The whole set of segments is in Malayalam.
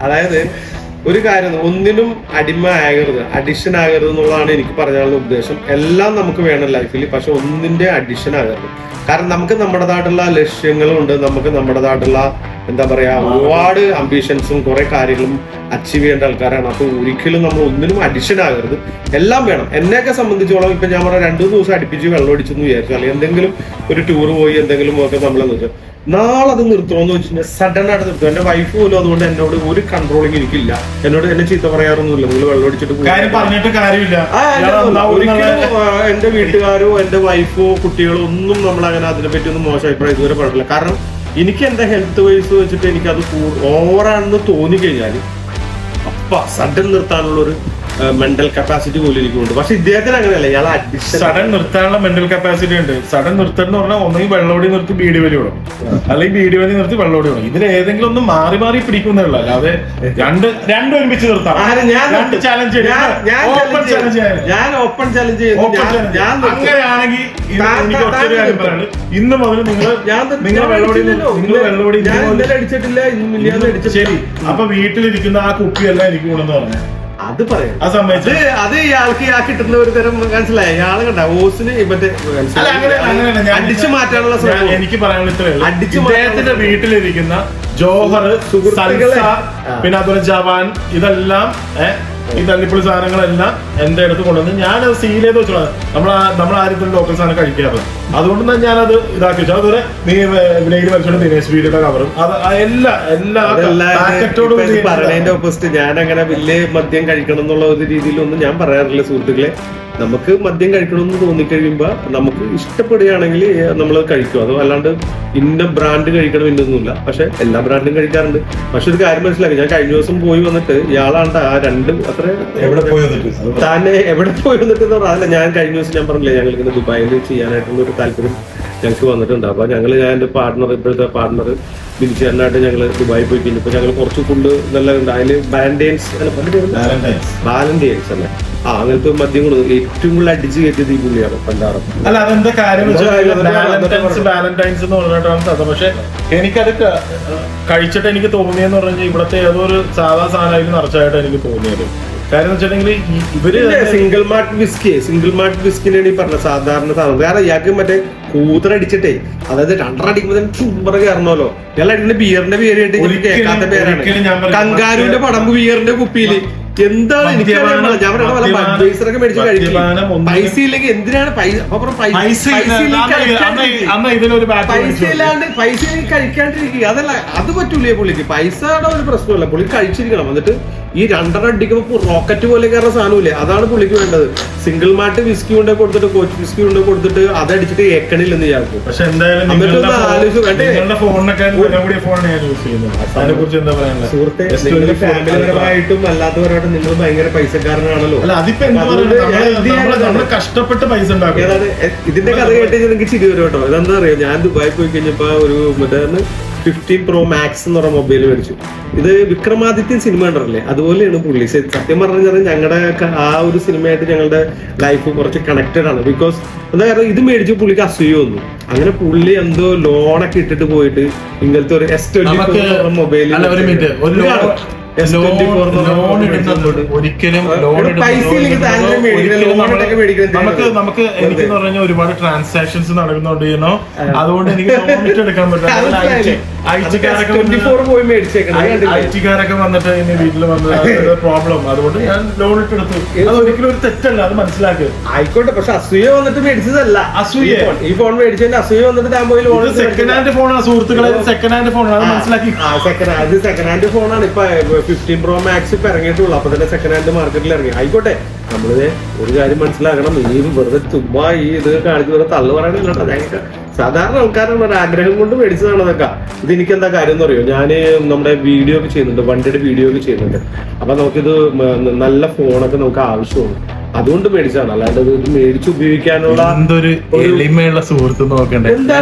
അതായത് ഒരു കാര്യം, ഒന്നിനും അടിമ ആകരുത്, അഡിഷൻ ആകരുത് എന്നുള്ളതാണ് എനിക്ക് പറയാനുള്ള ഉദ്ദേശം. എല്ലാം നമുക്ക് വേണം ലൈഫിൽ, പക്ഷെ ഒന്നിന്റെ അഡിഷൻ ആകരുത്. കാരണം നമുക്ക് നമ്മുടേതായിട്ടുള്ള ലക്ഷ്യങ്ങളുണ്ട്, നമുക്ക് നമ്മുടേതായിട്ടുള്ള എന്താ പറയാ ഒരുപാട് അംബിഷൻസും കുറെ കാര്യങ്ങളും അച്ചീവ് ചെയ്യേണ്ട ആൾക്കാരാണ്. അപ്പൊ ഒരിക്കലും നമ്മൾ ഒന്നിനും അഡിഷൻ ആകരുത്, എല്ലാം വേണം. എന്നെയൊക്കെ സംബന്ധിച്ചോളം ഇപ്പൊ ഞാൻ പറഞ്ഞ 2 ദിവസം അടുപ്പിച്ച് വെള്ളം അടിച്ചെന്ന് വിചാരിച്ചു, അല്ലെങ്കിൽ എന്തെങ്കിലും ഒരു ടൂർ പോയി എന്തെങ്കിലും ഒക്കെ നമ്മളെ നിർത്തും, നാളെ അത് നിർത്തണമെന്ന് വെച്ച് കഴിഞ്ഞാൽ സഡൻ ആയിട്ട് നിർത്തും. എന്റെ വൈഫ് പോലും അതുകൊണ്ട് എന്നോട് ഒരു കൺട്രോളിങ് എനിക്കില്ല, എന്നോട് എന്നെ ചീത്ത പറയാറൊന്നുമില്ല. നിങ്ങൾ വെള്ളം അടിച്ചിട്ട് പറഞ്ഞിട്ട് കാര്യമില്ല. ഒരിക്കലും എന്റെ വീട്ടുകാരോ എന്റെ വൈഫോ കുട്ടികളോ ഒന്നും നമ്മളങ്ങനെ അതിനെപ്പറ്റി ഒന്നും മോശം അഭിപ്രായം ഇതുവരെ പറഞ്ഞില്ല. കാരണം എനിക്ക് എന്റെ ഹെൽത്ത് വൈസ് വെച്ചിട്ട് എനിക്കത് ഓവറാണെന്ന് തോന്നിക്കഴിഞ്ഞാൽ അപ്പ സഡൻ നിർത്താനുള്ള ഒരു മെന്റൽ കപ്പാസിറ്റി പോലും എനിക്കുണ്ട്. പക്ഷെ ഇദ്ദേഹത്തിന് അങ്ങനെയല്ല, ഇയാൾ സഡൻ നിർത്താനുള്ള മെന്റൽ കപ്പാസിറ്റി ഉണ്ട്. സഡൻ നിർത്തണം പറഞ്ഞാൽ ഒന്നെങ്കിൽ വെള്ളോടി നിർത്തി ബീഡി വലി വിടും, അല്ലെങ്കിൽ ബീഡി വലി നിർത്തി വെള്ളോടി വിടും. ഇതിൽ ഏതെങ്കിലും ഒന്നും മാറി മാറി പിടിക്കുന്നുള്ളൂ, അല്ലാതെ രണ്ടും ഒരുമിച്ച് നിർത്താം. അങ്ങനെയാണെങ്കിൽ ഇന്ന് മുതൽ നിങ്ങൾ വെള്ളോടി ശരി. അപ്പൊ വീട്ടിലിരിക്കുന്ന ആ കുപ്പിയെല്ലാം എനിക്ക് ഗുണമെന്ന് പറഞ്ഞു അത് പറയാം. അത് ഇയാൾക്ക് കിട്ടുന്ന ഒരു തരം മനസ്സിലായ ഇയാള് കണ്ട ഓസിന് മറ്റേ അടിച്ചു മാറ്റാനുള്ള എനിക്ക് പറയാനുള്ള ഇദ്ദേഹത്തിന്റെ വീട്ടിലിരിക്കുന്ന ജോഹർ, പിന്നെ അതുപോലെ ജവാൻ, ഇതെല്ലാം ഈ തല്ലിപ്പൊളി സാധനങ്ങളെല്ലാം എന്റെ അടുത്ത് കൊണ്ടുവന്ന് ഞാൻ സീൽ ചെയ്ത് വെച്ചോളാം. നമ്മളാരും ലോക്കൽ സാധനം കഴിക്കാറ്, അതുകൊണ്ട് ഞാനത് ഇതാക്കി വെച്ചു. അതുപോലെ വിനയിൽ വരച്ചോണ്ട് ദിനേശ് വീടിന്റെ കവറും പറഞ്ഞതിന്റെ ഓപ്പോസിറ്റ്. ഞാൻ അങ്ങനെ വലിയ മദ്യം കഴിക്കണം എന്നുള്ള ഒരു രീതിയിലൊന്നും ഞാൻ പറയാറില്ല സുഹൃത്തുക്കളെ. നമുക്ക് മദ്യം കഴിക്കണമെന്ന് തോന്നിക്കഴിയുമ്പോ നമുക്ക് ഇഷ്ടപ്പെടുകയാണെങ്കിൽ നമ്മൾ കഴിക്കും. അത് അല്ലാണ്ട് ഇന്ന ബ്രാൻഡ് കഴിക്കണം ഇന്നൊന്നുമില്ല. പക്ഷെ എല്ലാ ബ്രാൻഡും കഴിക്കാറുണ്ട്. പക്ഷെ ഒരു കാര്യം മനസ്സിലാക്കി, ഞാൻ കഴിഞ്ഞ ദിവസം പോയി വന്നിട്ട് ഇയാളാണ്ട് ആ എവിടെ പോയി വന്നിട്ട് എന്ന് പറഞ്ഞാൽ, അതല്ല ഞാൻ കഴിഞ്ഞ ദിവസം ഞാൻ പറഞ്ഞില്ലേ ഞങ്ങൾ ഇങ്ങനെ ദുബായിൽ ചെയ്യാനായിട്ടുള്ള ഒരു താല്പര്യം ഞങ്ങൾക്ക് വന്നിട്ടുണ്ട്. അപ്പൊ ഞാൻ എന്റെ പാർട്ണർ, ഇപ്പോഴത്തെ പാർട്ണർ ബിൻചേട്ടനായിട്ട് ഞങ്ങള് ദുബായി പോയി കഴിഞ്ഞപ്പോ ഞങ്ങൾ കുറച്ച് ഫുഡ് നല്ല ഉണ്ട്. അതില് വാലന്റൈൻസ് അല്ലേ, അങ്ങനത്തെ മദ്യം കൊടുത്തു. ഏറ്റവും കൂടുതൽ അടിച്ചു കയറ്റിയത് ഈ പുള്ളിയാണ് പണ്ടാറം. അല്ല അതെന്താ കാര്യം വാലന്റൈൻസ് എന്ന് പറഞ്ഞിട്ടാണ്. പക്ഷെ എനിക്കത് കഴിച്ചിട്ട് എനിക്ക് തോന്നിയെന്ന് പറഞ്ഞാൽ ഇവിടത്തെ ഏതോ ഒരു സാധാ സാധനം നിറച്ചായിട്ട് എനിക്ക് തോന്നിയത്. കാര്യം വെച്ചിട്ടുണ്ടെങ്കിൽ ഇവര് സിംഗിൾ മാർട്ട് വിസ്കിനാണ് ഈ പറഞ്ഞ സാധാരണ സാധനം. കാരണം ഇയാൾക്ക് മറ്റേ കൂത്തറടിച്ചിട്ടേ, അതായത് 2 അടിക്കുമ്പോ ചുമ്പറ കയറണമല്ലോ. ഇയാൾ അടിക്കുന്ന ബിയറിന്റെ പേരായിട്ട് എനിക്ക് കേൾക്കാത്ത പേരാണ്. കങ്കാരുവിന്റെ പടമ്പ് ബിയറിന്റെ കുപ്പിയില് എന്താണ് എനിക്ക് പൈസയൊക്കെ മേടിച്ച് കഴിക്കും. പൈസ ഇല്ലെങ്കിൽ എന്തിനാണ് പൈസ കഴിക്കാണ്ടിരിക്കുക? അതല്ല, അത് പറ്റൂലേ പുള്ളിക്ക്. പൈസയുടെ ഒരു പ്രശ്നമല്ല, പുള്ളി കഴിച്ചിരിക്കണം. എന്നിട്ട് ഈ 2 അടിക്കുമ്പോ റോക്കറ്റ് പോലെ കയറുന്ന സാധനമില്ലേ, അതാണ് പുള്ളിക്ക് വേണ്ടത്. സിംഗിൾ മാർട്ട് വിസ്കി കൊണ്ട് കൊടുത്തിട്ട്, കോച്ച് വിസ്കി കൊണ്ട് കൊടുത്തിട്ട് അതടിച്ചിട്ട് ഏക്കണില്ലെന്ന് വിചാരിക്കും. പക്ഷെ എന്തായാലും സുഹൃത്തെ, ഫാമിലിപരമായിട്ടും അല്ലാത്തവരായിട്ടും നിങ്ങൾ ഭയങ്കര പൈസക്കാരനാണല്ലോ. കഷ്ടപ്പെട്ട് പൈസ ഉണ്ടാക്കും. ഇതിന്റെ കഥ കേട്ട് നിങ്ങൾക്ക് ചിരി വരും കേട്ടോ. ഇതെന്താ അറിയാം, ഞാൻ ദുബായി പോയി കഴിഞ്ഞപ്പോ ഒരു മറ്റേ 15 Pro Max എന്ന് പറഞ്ഞ മൊബൈൽ മേടിച്ചു. ഇത് വിക്രമാദിത്യൻ സിനിമ കണ്ടല്ലേ, അതുപോലെയാണ് പുള്ളി. സത്യം പറഞ്ഞാൽ ഞങ്ങളുടെ ആ ഒരു സിനിമയായിട്ട് ഞങ്ങളുടെ ലൈഫ് കുറച്ച് കണക്റ്റഡ് ആണ്. ബിക്കോസ് എന്താ പറയുക, ഇത് മേടിച്ച് പുള്ളിക്ക് അസൂയ വന്നു. അങ്ങനെ പുള്ളി എന്തോ ലോണൊക്കെ ഇട്ടിട്ട് പോയിട്ട് ഇങ്ങനത്തെ ഒരു S24 മൊബൈൽ ഒരിക്കലും നമുക്ക് എനിക്ക് പറഞ്ഞാൽ ഒരുപാട് ട്രാൻസാക്ഷൻസ് നടക്കുന്നുണ്ട്. അതുകൊണ്ട് എനിക്ക് ലോൺ എടുക്കാൻ പറ്റില്ല. ഐറ്റിക്കാരൊക്കെ വന്നിട്ട് ഇനി വീട്ടിൽ വന്നത് പ്രോബ്ലം, അതുകൊണ്ട് ഞാൻ ലോൺ ഇട്ടെടുത്തു. അത് ഒരിക്കലും ഒരു തെറ്റല്ല, അത് മനസ്സിലാക്കുക. ആയിക്കോട്ടെ, പക്ഷെ അസൂയ വന്നിട്ട് മേടിച്ചതല്ല. അസൂയ ഈ ഫോൺ മേടിച്ചതിന്റെ അസൂയ വന്നിട്ട് സെക്കൻഡ് ഹാൻഡ് ഫോണാണ് സുഹൃത്തുക്കളെ, സെക്കൻഡ് ഹാൻഡ് ഫോണാണ്, അത് മനസ്സിലാക്കി. അത് സെക്കൻഡ് ഹാൻഡ് ഫോണാണ്. ഇപ്പൊ 15 Pro Max ഇപ്പൊ ഇറങ്ങിയിട്ടുള്ളൂ. അപ്പൊ തന്നെ സെക്കൻഡ് ഹാൻഡ് മാർക്കറ്റിൽ ഇറങ്ങി. ആയിക്കോട്ടെ, നമ്മളിത് ഒരു കാര്യം മനസ്സിലാക്കണം. ഈ വെറുതെ ചുമ്മാ ഈ ഇത് കാണിച്ച് വെറുതെ തള്ളു പറയണില്ല. ഞങ്ങൾക്ക് സാധാരണ ആൾക്കാരാണ് ഒരു ആഗ്രഹം കൊണ്ട് മേടിച്ചതാണ് അതൊക്കെ. ഇത് എനിക്ക് എന്താ കാര്യം എന്ന് അറിയോ, ഞാന് നമ്മുടെ വീഡിയോ ഒക്കെ ചെയ്യുന്നുണ്ട്, വണ്ടിയുടെ വീഡിയോ ഒക്കെ ചെയ്യുന്നുണ്ട്. അപ്പൊ നമുക്കിത് നല്ല ഫോണൊക്കെ നമുക്ക് ആവശ്യമാണ്, അതുകൊണ്ട് മേടിച്ചതാണ്. അല്ലാണ്ട് ഇത് മേടിച്ച് ഉപയോഗിക്കാനുള്ള എന്തൊരു എളിമയുള്ള സുഹൃത്ത് നോക്കണ്ടേ.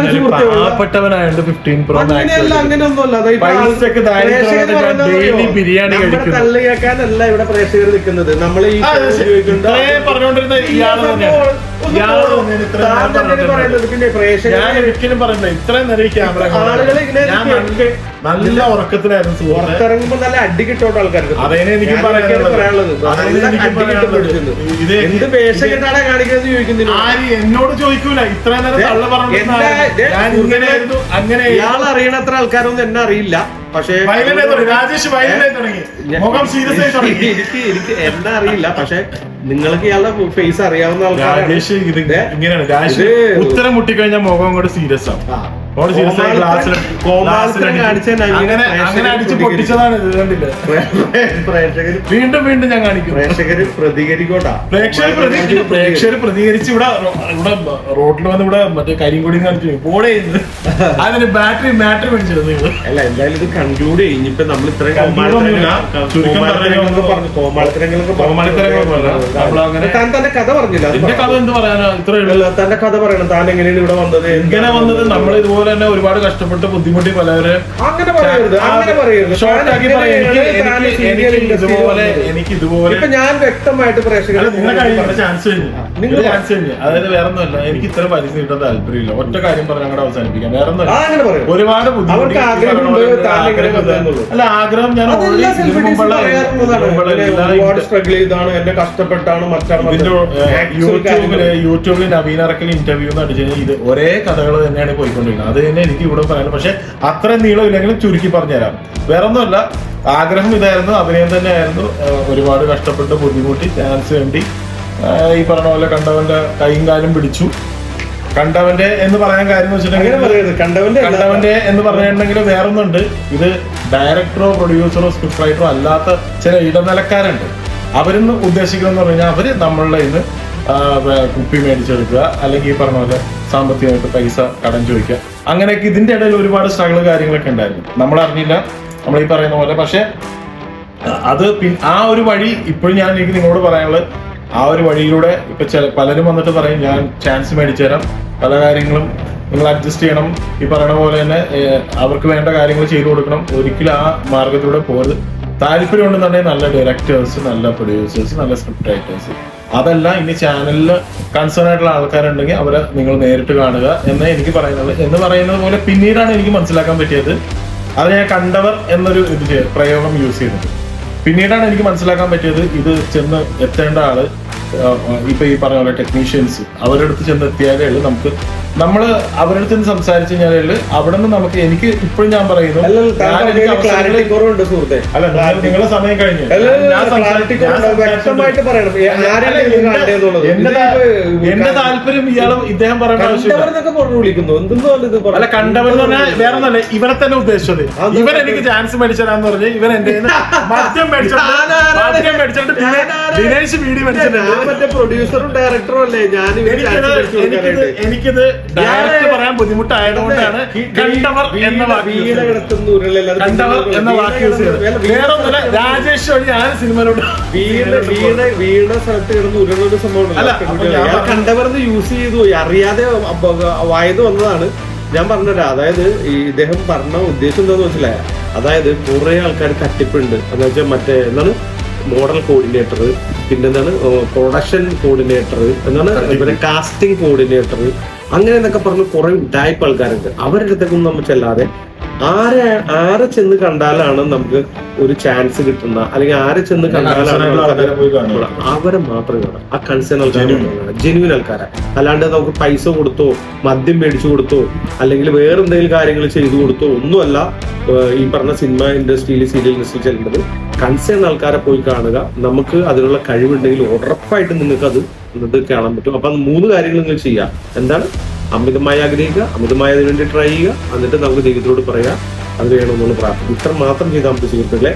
പാവപ്പെട്ടവനായോണ്ട് 15 Pro Max അങ്ങനെയൊന്നുമല്ല. ബിരിയാണി തള്ളി കേൾക്കാനല്ല ഇവിടെ പ്രേക്ഷകർ നിൽക്കുന്നത്. നമ്മൾ ഈ പിന്നെ ഞാൻ ഒരിക്കലും പറഞ്ഞില്ല ഇത്രയും നേരം ഈ ക്യാമറ ആളുകൾ ഇങ്ങനെ നല്ല ഉറക്കത്തിലായിരുന്നു. പുറത്തിറങ്ങുമ്പോ നല്ല അടി കിട്ടോട്ടോ ആൾക്കാർക്ക്. അതേനെ എനിക്ക് പറയാനുള്ളത് എന്ത് വേഷം കെട്ടാണ് കാണിക്കുന്നത് ചോദിക്കുന്നില്ല. ആര് എന്നോട് ചോദിക്കൂല ഇത്രയും നേരം തള്ള പറഞ്ഞു. അങ്ങനെ ഇയാൾ അറിയണത്ര ആൾക്കാരൊന്നും എന്നെ അറിയില്ല. പക്ഷേ രാജേഷ് മുഖം സീരിയസ് ആയി തുടങ്ങി. എനിക്ക് എന്നെ അറിയില്ല. പക്ഷെ നിങ്ങൾക്ക് ഇയാളുടെ ഫേസ് അറിയാവുന്ന ആൾക്കാർ. രാജേഷ് ഇത് ഇങ്ങനെയാണ്. രാജേഷ് ഉത്തരം മുട്ടിക്കഴിഞ്ഞാൽ മുഖം കൂടെ സീരിയസ് ആവും. അങ്ങനെ അടിച്ച് പൊട്ടിച്ചതാണ് ഇത്. കണ്ടില്ലേ? വീണ്ടും വീണ്ടും ഞാൻ കാണിക്കും. പ്രേക്ഷകര് പ്രതികരിക്കോട്ടാ. പ്രേക്ഷകർ പ്രതികരിച്ച് ഇവിടെ റോഡിൽ വന്ന് ഇവിടെ മറ്റേ കരിങ്കൊടി കാണിച്ചു പോടെ അതിന് ബാറ്ററി മേടിച്ചത് നിങ്ങൾ. അല്ല എന്തായാലും ഇത് കൺക്ലൂഡ് കഴിഞ്ഞിപ്പോ നമ്മൾ ഇത്രയും തന്റെ കഥ പറഞ്ഞില്ല. കഥ എന്ത് പറയാനാ? ഇത്രേ തന്റെ കഥ പറയണം. താൻ എങ്ങനെയാണ് ഇവിടെ വന്നത്? ഇങ്ങനെ വന്നത് നമ്മൾ ഇതുപോലെ തന്നെ ഒരുപാട് കഷ്ടപ്പെട്ട് ബുദ്ധിമുട്ടി പലവരെ അങ്ങനെ പറയരുത്. എനിക്ക് ഇതുപോലെ ഇപ്പൊ ഞാൻ വ്യക്തമായിട്ട് പ്രേക്ഷകരെ ചാൻസ് കഴിഞ്ഞു. അതായത് വേറെ ഒന്നുമല്ല, എനിക്ക് ഇത്ര പൈസ കിട്ടാൻ താല്പര്യമില്ല. ഒറ്റ കാര്യം പറഞ്ഞ അങ്ങോട്ട് അവസാനിപ്പിക്കാം. വേറെ ഒന്നും ഒരുപാട് അല്ല ആഗ്രഹം ഞാൻ സ്ട്രഗിൾ ചെയ്താണ് എന്നെ കഷ്ടപ്പെട്ടാണ് യൂട്യൂബിൽ നവീൻ അറക്കൽ ഇന്റർവ്യൂ എന്ന് അടിച്ചു കഴിഞ്ഞാൽ ഇത് ഒരേ കഥകൾ തന്നെയാണ് പോയിക്കൊണ്ടിരിക്കുന്നത്. അത് തന്നെ എനിക്ക് ഇവിടെ പറയാൻ. പക്ഷെ അത്ര നീളമില്ലെങ്കിലും ചുരുക്കി പറഞ്ഞുതരാം. വേറെ ഒന്നുമല്ല, ആഗ്രഹം ഇതായിരുന്നു, അഭിനയം തന്നെയായിരുന്നു. ഒരുപാട് കഷ്ടപ്പെട്ട് ബുദ്ധിമുട്ടി ചാൻസ് വേണ്ടി ഈ പറഞ്ഞ പോലെ കണ്ടവന്റെ കൈയും കാലും പിടിച്ചു. കണ്ടവന്റെ എന്ന് പറയാൻ കാര്യം എന്ന് വെച്ചിട്ടുണ്ടെങ്കിൽ കണ്ടവന്റെ എന്ന് പറഞ്ഞിട്ടുണ്ടെങ്കിൽ വേറൊന്നുണ്ട്. ഇത് ഡയറക്ടറോ പ്രൊഡ്യൂസറോ സ്ക്രിപ്റ്റ് റൈറ്ററോ അല്ലാത്ത ചില ഇടനിലക്കാരുണ്ട്. അവരെന്ന് ഉദ്ദേശിക്കുന്നതെന്ന് പറഞ്ഞു കഴിഞ്ഞാൽ അവര് നമ്മളുടെ ഇന്ന് കുപ്പി മേടിച്ചെടുക്കുക, അല്ലെങ്കിൽ ഈ പറഞ്ഞ പോലെ സാമ്പത്തികമായിട്ട് പൈസ കടം ചോദിക്കുക, അങ്ങനെയൊക്കെ ഇതിന്റെ ഇടയിൽ ഒരുപാട് സ്ട്രഗിൾ കാര്യങ്ങളൊക്കെ ഉണ്ടായിരുന്നു. നമ്മൾ അറിഞ്ഞില്ല, നമ്മൾ ഈ പറയുന്ന പോലെ. പക്ഷെ അത് ആ ഒരു വഴി ഇപ്പോഴും എനിക്ക് നിങ്ങളോട് പറയാനുള്ളത്, ആ ഒരു വഴിയിലൂടെ ഇപ്പൊ പലരും വന്നിട്ട് പറയും ഞാൻ ചാൻസ് മേടിച്ചു തരാം, പല കാര്യങ്ങളും നിങ്ങൾ അഡ്ജസ്റ്റ് ചെയ്യണം, ഈ പറയുന്ന പോലെ തന്നെ അവർക്ക് വേണ്ട കാര്യങ്ങൾ ചെയ്തു കൊടുക്കണം. ഒരിക്കലും ആ മാർഗത്തിലൂടെ പോകരുത്. താല്പര്യം ഉണ്ടെന്നുണ്ടെങ്കിൽ നല്ല ഡയറക്ടേഴ്സ്, നല്ല പ്രൊഡ്യൂസേഴ്സ്, നല്ല സ്ക്രിപ്റ്റ് റൈറ്റേഴ്സ്, അതല്ല ഇനി ചാനലിൽ കൺസേൺ ആയിട്ടുള്ള ആൾക്കാരുണ്ടെങ്കിൽ അവരെ നിങ്ങൾ നേരിട്ട് കാണുക എന്നേ എനിക്ക് പറയുന്നത്. എന്ന് പറയുന്നത് പോലെ പിന്നീടാണ് എനിക്ക് മനസ്സിലാക്കാൻ പറ്റിയത്. അത് ഞാൻ കണ്ടവർ എന്നൊരു പ്രയോഗം യൂസ് ചെയ്തത്. പിന്നീടാണ് എനിക്ക് മനസ്സിലാക്കാൻ പറ്റിയത് ഇത് ചെന്ന് എത്തേണ്ട ആള് ഇപ്പൊ ഈ പറഞ്ഞ പോലെ ടെക്നീഷ്യൻസ് അവരുടെ അടുത്ത് ചെന്ന് എത്തിയാലേ ഉള്ളൂ നമുക്ക്. നമ്മള് അവരുടെ അടുത്ത് നിന്ന് സംസാരിച്ചു കഴിഞ്ഞാല് അവിടെ നിന്ന് നമുക്ക് എനിക്ക് ഇപ്പോഴും ഞാൻ പറയുന്നു അല്ല നിങ്ങളെ സമയം കഴിഞ്ഞു. എന്റെ താല്പര്യം ഇയാളും ഇദ്ദേഹം പറയേണ്ട അല്ല. കണ്ടവർ എന്ന് പറഞ്ഞാൽ വേറെ ഒന്നല്ല, ഇവരെ തന്നെ ഉദ്ദേശിച്ചത്. ഇവൻ എനിക്ക് ചാൻസ് മേടിച്ചതാന്ന് പറഞ്ഞ് ഇവൻ എന്റെ മദ്യം മേടിച്ചിട്ട് ദിനേശ് വീഡിയോ മേടിച്ചിട്ടുണ്ട്. പ്രൊഡ്യൂസറും ഡയറക്ടറും അല്ലേ ഞാൻ. എനിക്കിത് ഡയറക്റ്റ് പറയാൻ ബുദ്ധിമുട്ടായതുകൊണ്ടാണ് കണ്ടവർ എന്ന വാക്ക് യൂസ് ചെയ്തത്. വേറൊന്നുമില്ല, രാജേഷ് വഴി ഞാൻ സിനിമയിലോട്ട് വീണ സ്ഥലത്ത് കിടന്ന് ഉരുളൊരു സംഭവം കണ്ടവർ യൂസ് ചെയ്തു, അറിയാതെ വായത് വന്നതാണ്. ഞാൻ പറഞ്ഞുതരാം. അതായത് ഇദ്ദേഹം പറഞ്ഞ ഉദ്ദേശം എന്താന്ന് വെച്ചില്ല, അതായത് കുറെ ആൾക്കാർ തട്ടിപ്പുണ്ട്. എന്ന് വെച്ചാൽ മറ്റേ എന്താണ് മോഡൽ കോർഡിനേറ്റർ, പിന്നെന്താണ് പ്രൊഡക്ഷൻ കോർഡിനേറ്റർ, എന്താണ് പിന്നെ കാസ്റ്റിംഗ് കോർഡിനേറ്റർ, അങ്ങനെ എന്നൊക്കെ പറഞ്ഞ് കുറെ ടൈപ്പ് ആൾക്കാരുണ്ട്. അവരുടെ അടുത്തേക്കൊന്നും നമ്മൾ ചെല്ലാതെ ആരെ ചെന്ന് കണ്ടാലാണ് നമുക്ക് ഒരു ചാൻസ് കിട്ടുന്ന, അല്ലെങ്കിൽ ആരെ ചെന്ന് കണ്ടാലാണ് അവരെ മാത്രം കാണാം. ആ കൺസേൺ ആൾക്കാരെ ജെന്യൂൻ ആൾക്കാരെ. അല്ലാണ്ട് നമുക്ക് പൈസ കൊടുത്തോ മദ്യം മേടിച്ചു കൊടുത്തോ അല്ലെങ്കിൽ വേറെ എന്തെങ്കിലും കാര്യങ്ങൾ ചെയ്തു കൊടുത്തോ ഒന്നുമല്ല ഈ പറഞ്ഞ സിനിമ ഇൻഡസ്ട്രിയിൽ, സീരിയൽ ഇൻഡസ്ട്രിയിൽ ചെല്ലേണ്ടത്. കൺസേൺ ആൾക്കാരെ പോയി കാണുക. നമുക്ക് അതിനുള്ള കഴിവുണ്ടെങ്കിൽ ഉറപ്പായിട്ട് നിങ്ങൾക്ക് അത് കാണാൻ പറ്റും. അപ്പൊ 3 കാര്യങ്ങൾ നിങ്ങൾ ചെയ്യുക. എന്താണ്? അമിതമായി ആഗ്രഹിക്കുക, അമിതമായി അതിനുവേണ്ടി ട്രൈ ചെയ്യുക, എന്നിട്ട് നമുക്ക് ദൈവത്തിനോട് പറയുക അത് വേണമെന്നുള്ള പ്രാർത്ഥന. ഇത്ര മാത്രം ചെയ്താൽ നമുക്ക് സുഹൃത്തുക്കളെ